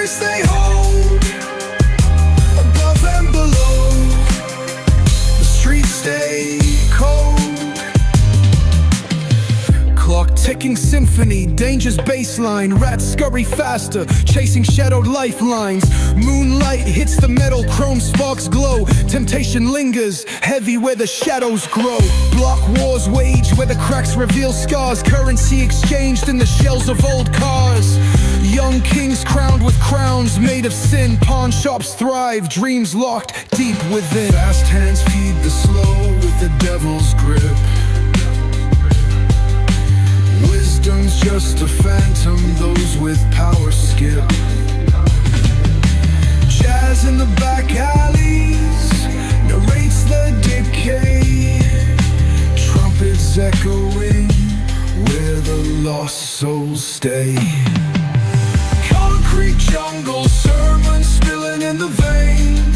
voice they hold, above and below, the streets stay cold. Clock ticking symphony, danger's baseline. Rats scurry faster, chasing shadowed lifelines. Moonlight hits the metal, chrome sparks glow. Temptation lingers, heavy where the shadows grow. Block wars wage where the cracks reveal scars. Currency exchanged in the shells of old cars. Young kings crowned with crowns made of sin. Pawn shops thrive, dreams locked deep within. Fast hands feed the slow with the devil's grip. Wisdom's just a phantom, those with power skip. Jazz in the back alleys narrates the decay. Trumpets echoing where the lost souls stay. Concrete jungle, sermons spilling in the veins.